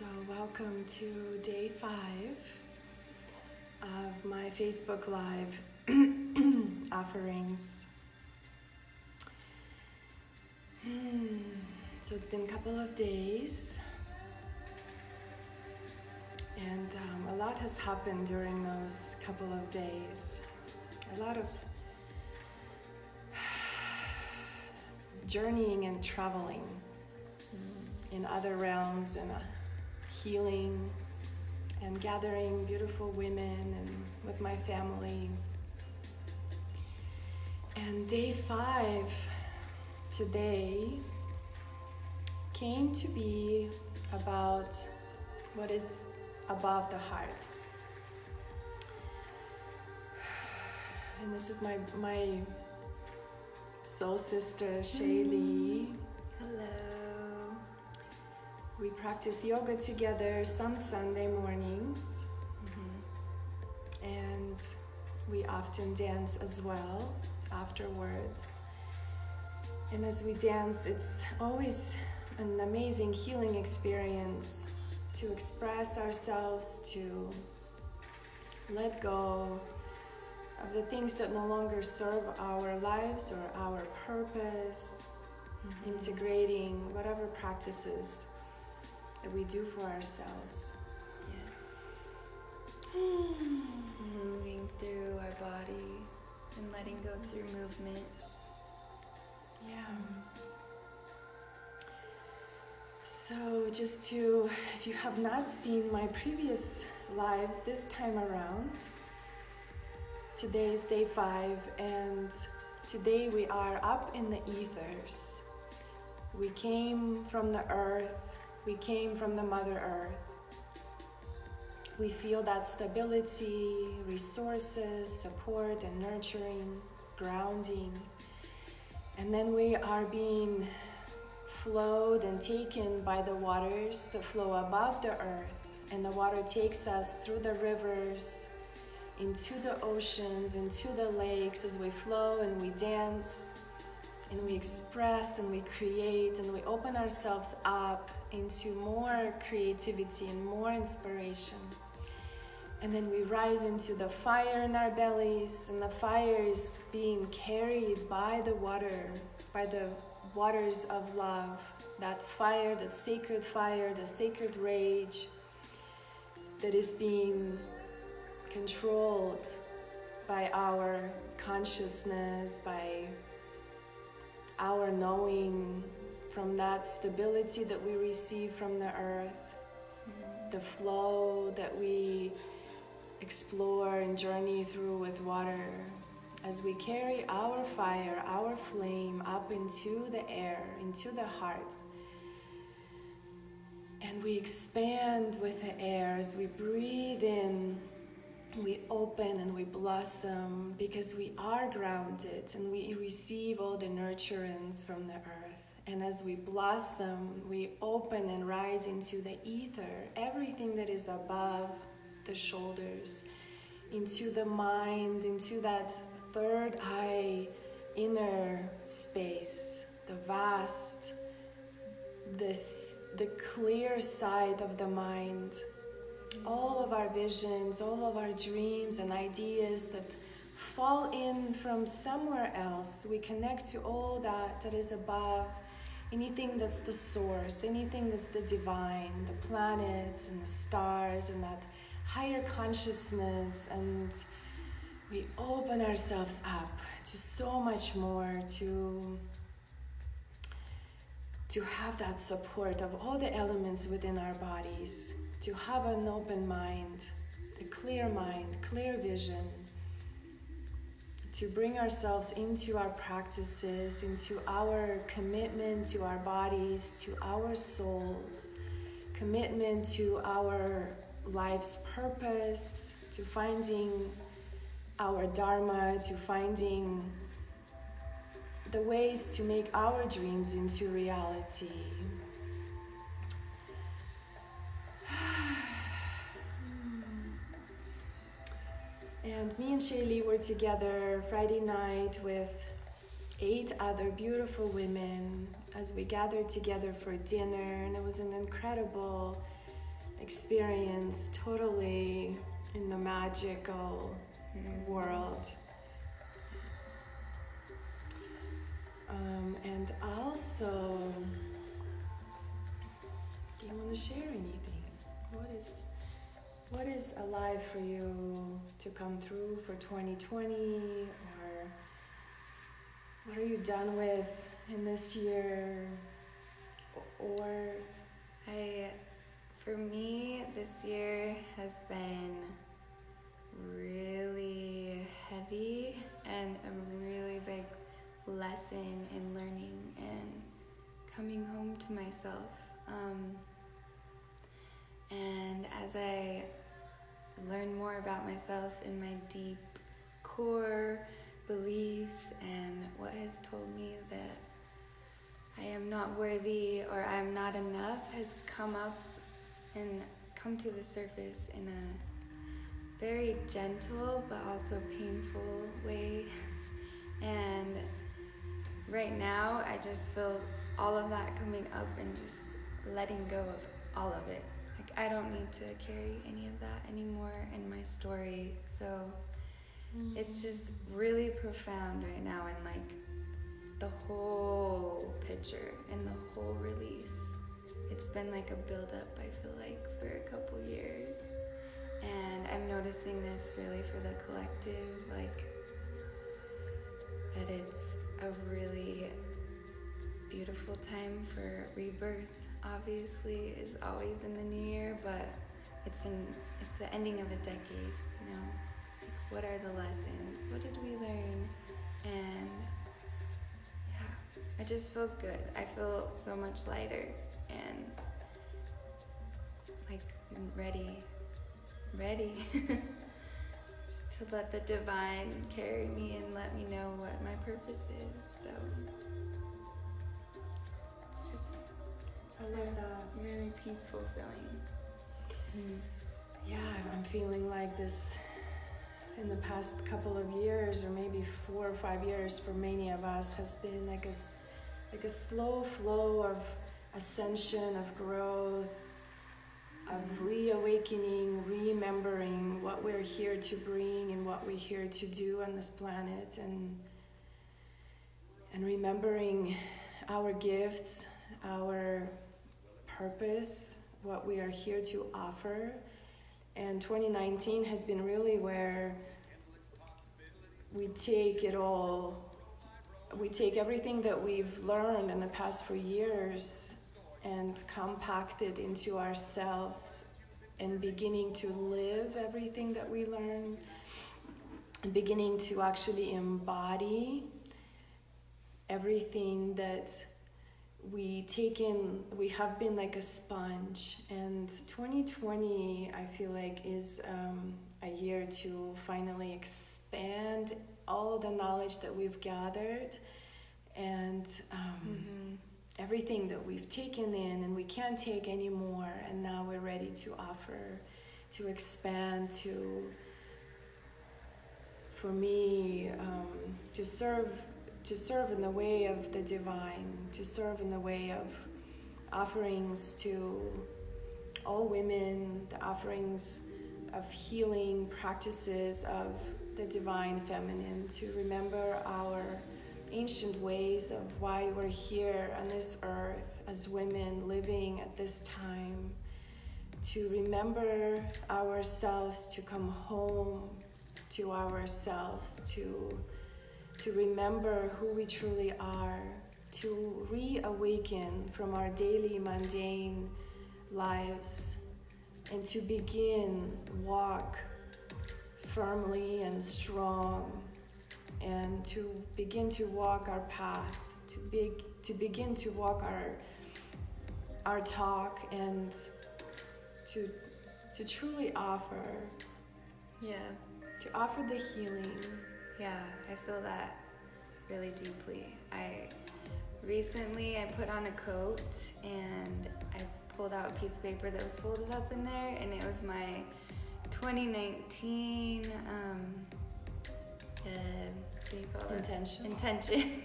So welcome to day 5 of my Facebook Live offerings. So it's been a couple of days and a lot has happened during those couple of days. A lot of journeying and traveling in other realms and healing and gathering beautiful women and with my family. And day 5 today came to be about what is above the heart. And this is my soul sister Shaylee. Hello. We practice yoga together some Sunday mornings, and we often dance as well afterwards. And as we dance, it's always an amazing healing experience to express ourselves, to let go of the things that no longer serve our lives or our purpose, integrating whatever practices that we do for ourselves. Yes. Moving through our body and letting go through movement. Yeah. So just to, if you have not seen my previous lives this time around, today is day 5 and today we are up in the ethers. We came from the earth. We came from the Mother Earth. We feel that stability, resources, support and nurturing, grounding. And then we are being flowed and taken by the waters that flow above the earth. And the water takes us through the rivers, into the oceans, into the lakes as we flow and we dance and we express and we create and we open ourselves up into more creativity and more inspiration. And then we rise into the fire in our bellies, and the fire is being carried by the water, by the waters of love. That fire, that sacred fire, the sacred rage that is being controlled by our consciousness, by our knowing, from that stability that we receive from the earth, the flow that we explore and journey through with water, as we carry our fire, our flame up into the air, into the heart. And we expand with the air as we breathe in. We open and we blossom because we are grounded and we receive all the nurturance from the earth. And as we blossom, we open and rise into the ether, everything that is above the shoulders, into the mind, into that third eye, inner space, the vast, the clear side of the mind. All of our visions, all of our dreams and ideas that fall in from somewhere else, we connect to all that is above, anything that's the source, anything that's the divine, the planets and the stars and that higher consciousness, and we open ourselves up to so much more, to have that support of all the elements within our bodies, to have an open mind, a clear mind, clear vision, to bring ourselves into our practices, into our commitment to our bodies, to our souls, commitment to our life's purpose, to finding our dharma, to finding the ways to make our dreams into reality. And me and Shaylee were together Friday night with 8 other beautiful women as we gathered together for dinner, and it was an incredible experience totally in the magical world. And also, do you want to share anything? What is alive for you to come through for 2020, or what are you done with in this year? Or for me, this year has been really heavy and a really big lesson in learning and coming home to myself. And as I learn more about myself and my deep core beliefs and what has told me that I am not worthy or I am not enough has come up and come to the surface in a very gentle but also painful way. And right now I just feel all of that coming up and just letting go of all of it. Like, I don't need to carry any of that anymore in my story. So it's just really profound right now, and like the whole picture and the whole release. It's been like a build-up, I feel like, for a couple years. And I'm noticing this really for the collective, like that it's a really beautiful time for rebirth. Obviously, is always in the new year, but it's the ending of a decade, you know. Like, what are the lessons? What did we learn? And yeah, it just feels good. I feel so much lighter and like ready just to let the divine carry me and let me know what my purpose is. So it's just I love that. Really peaceful feeling. Yeah, I'm feeling like this in the past couple of years, or maybe 4 or 5 years for many of us, has been like a slow flow of ascension, of growth, of reawakening, remembering what we're here to bring and what we're here to do on this planet, and remembering our gifts, our purpose, what we are here to offer. And 2019 has been really where we take it all, we take everything that we've learned in the past 4 years and compact it into ourselves, and beginning to live everything that we learn, and beginning to actually embody everything that we take in. We have been like a sponge, and 2020 I feel like is a year to finally expand all the knowledge that we've gathered, and everything that we've taken in and we can't take anymore, and now we're ready to offer, to expand, for me, to serve in the way of the divine, to serve in the way of offerings to all women, the offerings of healing practices of the divine feminine, to remember our ancient ways of why we're here on this earth as women living at this time, to remember ourselves, to come home to ourselves, to remember who we truly are, to reawaken from our daily mundane lives, and to begin walk firmly and strong, and to begin to walk our path, to begin to walk our talk, and to truly offer, to offer the healing. Yeah, I feel that really deeply. Recently I put on a coat and I pulled out a piece of paper that was folded up in there, and it was my 2019 what do you call it? Intention.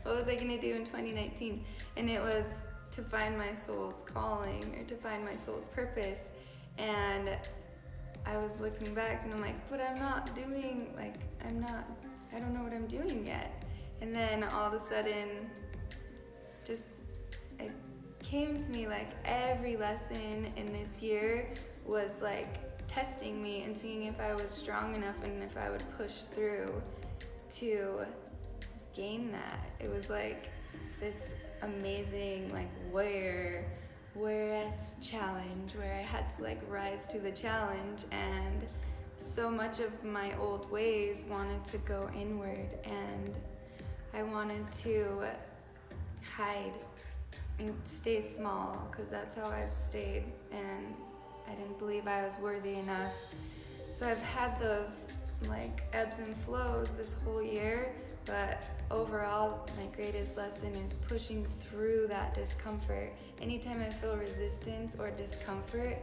What was I gonna do in 2019? And it was to find my soul's calling or to find my soul's purpose. And I was looking back and I'm like, but I'm not doing, like, I don't know what I'm doing yet. And then all of a sudden, just, it came to me like every lesson in this year was like testing me and seeing if I was strong enough and if I would push through to gain that. It was like this amazing, like, warrior-esque challenge where I had to like rise to the challenge, and so much of my old ways wanted to go inward, and I wanted to hide and stay small because that's how I've stayed, and I didn't believe I was worthy enough. So I've had those like ebbs and flows this whole year, but overall my greatest lesson is pushing through that discomfort. Anytime I feel resistance or discomfort,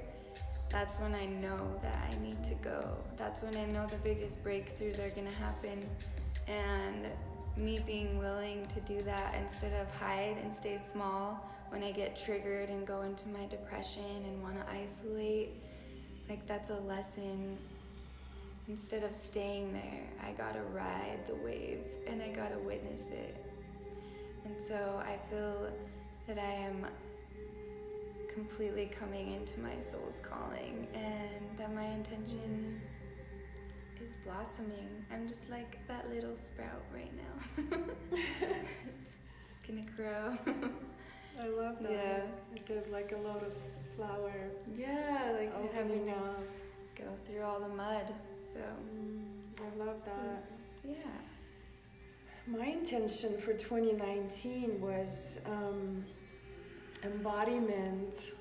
that's when I know that I need to go. That's when I know the biggest breakthroughs are gonna happen. And me being willing to do that instead of hide and stay small when I get triggered and go into my depression and want to isolate, like, that's a lesson. Instead of staying there, I gotta ride the wave and I gotta witness it. And so I feel that I am completely coming into my soul's calling, and that my intention is blossoming. I'm just like that little sprout right now. It's gonna grow. I love that. Yeah. Like a lotus flower. Yeah, like having to up. go through all the mud. So I love that. Yeah. My intention for 2019 was embodiment,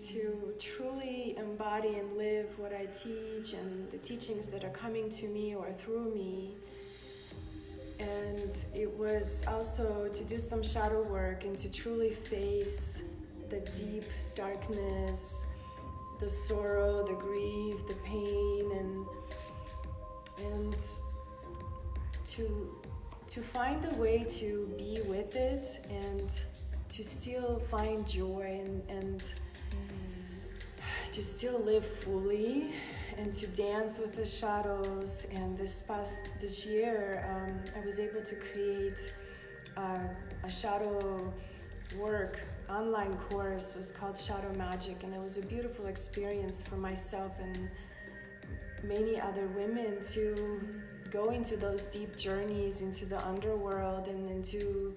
to truly embody and live what I teach and the teachings that are coming to me or through me. And it was also to do some shadow work and to truly face the deep darkness, the sorrow, the grief, the pain, and to find a way to be with it and to still find joy and to still live fully and to dance with the shadows. And this year I was able to create a shadow work online course. It was called Shadow Magic, and it was a beautiful experience for myself and many other women to go into those deep journeys into the underworld and into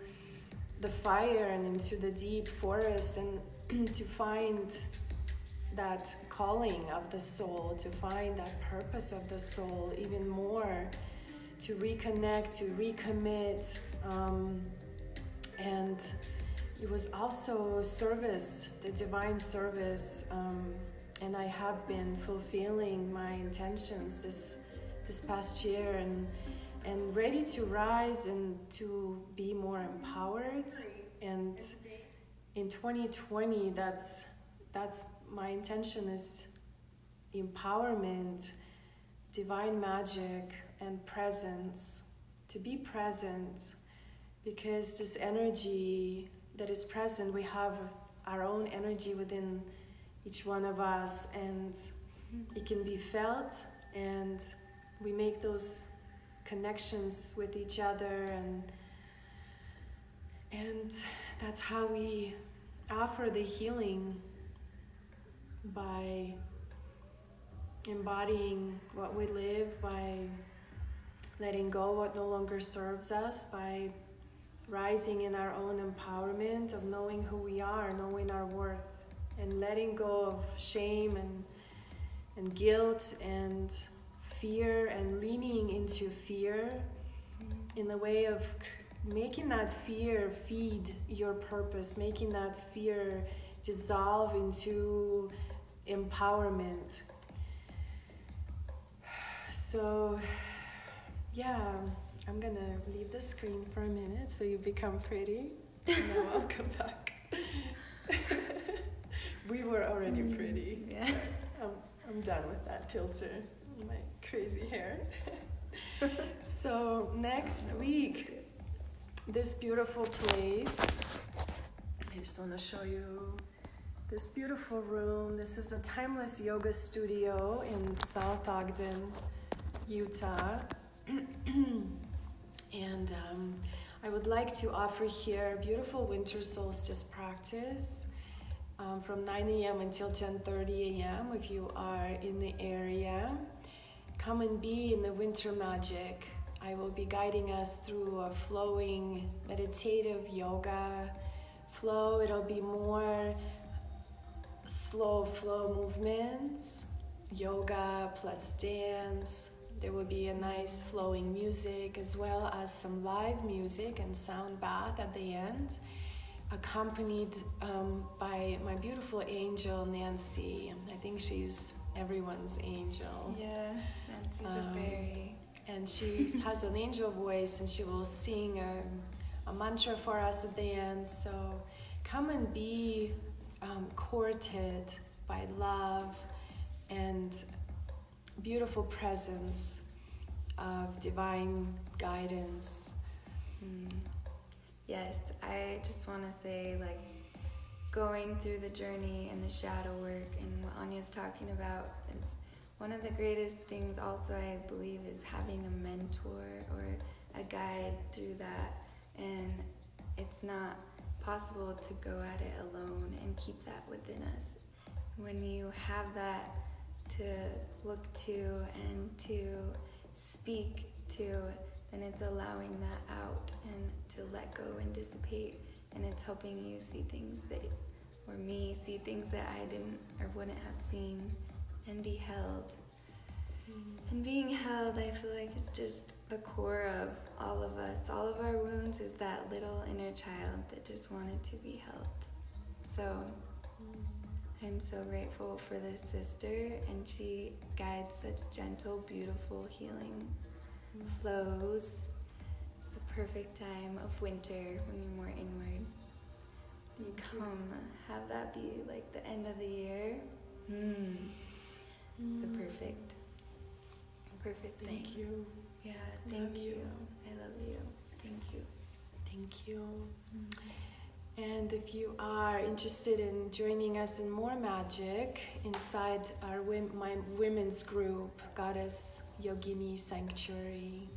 the fire and into the deep forest, and to find that calling of the soul, to find that purpose of the soul even more, to reconnect, to recommit. And it was also service, the divine service, and I have been fulfilling my intentions this past year, and ready to rise and to be more empowered. And in 2020, that's my intention is empowerment, divine magic, and presence. To be present, because this energy that is present, we have our own energy within each one of us, and it can be felt, and we make those connections with each other, and that's how we offer the healing, by embodying what we live, by letting go what no longer serves us, by rising in our own empowerment of knowing who we are, knowing our worth, and letting go of shame and guilt and fear, and leaning into fear in the way of making that fear feed your purpose, making that fear dissolve into empowerment. So yeah, I'm gonna leave the screen for a minute so you become pretty, and then I'll come back. We were already pretty. Yeah. I'm done with that filter, my crazy hair. So next week, this beautiful place I just want to show you this beautiful room. This is a timeless yoga studio in South Ogden, Utah. And I would like to offer here a beautiful winter solstice practice from 9 a.m. until 10:30 a.m. If you are in the area, come and be in the winter magic. I will be guiding us through a flowing meditative yoga flow. It'll be more slow flow movements, yoga plus dance. There will be a nice flowing music as well as some live music and sound bath at the end, accompanied by my beautiful angel Nancy. I think she's everyone's angel. Yeah, Nancy's a fairy. And she has an angel voice, and she will sing a mantra for us at the end. So come and be courted by love and beautiful presence of divine guidance. Yes, I just want to say, like, going through the journey and the shadow work and what Anya's talking about is one of the greatest things also, I believe, is having a mentor or a guide through that. And it's not possible to go at it alone and keep that within us. When you have that to look to and to speak to, then it's allowing that out and to let go and dissipate, and it's helping you see things that, or me, see things that I didn't or wouldn't have seen, and be held. And being held, I feel like, is just the core of all of us. All of our wounds is that little inner child that just wanted to be held. So I'm so grateful for this sister, and she guides such gentle, beautiful healing flows. It's the perfect time of winter when you're more inward. Come, have that be like the end of the year. It's the perfect thing. Thank you. Yeah, thank you. you. I love you. Thank you. Thank you. And if you are interested in joining us in more magic inside our my women's group, Goddess Yogini Sanctuary,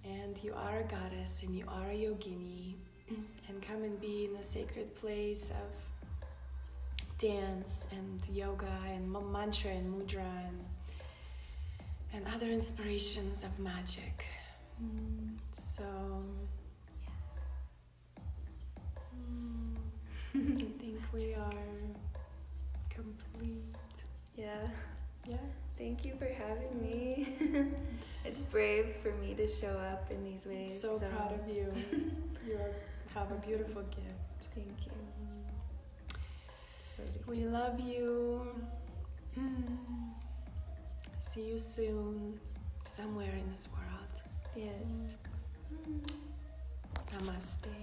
and you are a goddess and you are a yogini, and come and be in a sacred place of dance and yoga and mantra and mudra and other inspirations of magic. So I think we are complete. Yeah. Yes? Thank you for having me. It's brave for me to show up in these ways. So proud of you. You have a beautiful gift. Thank you. So deep. We love you. See you soon, somewhere in this world. Yes. Namaste.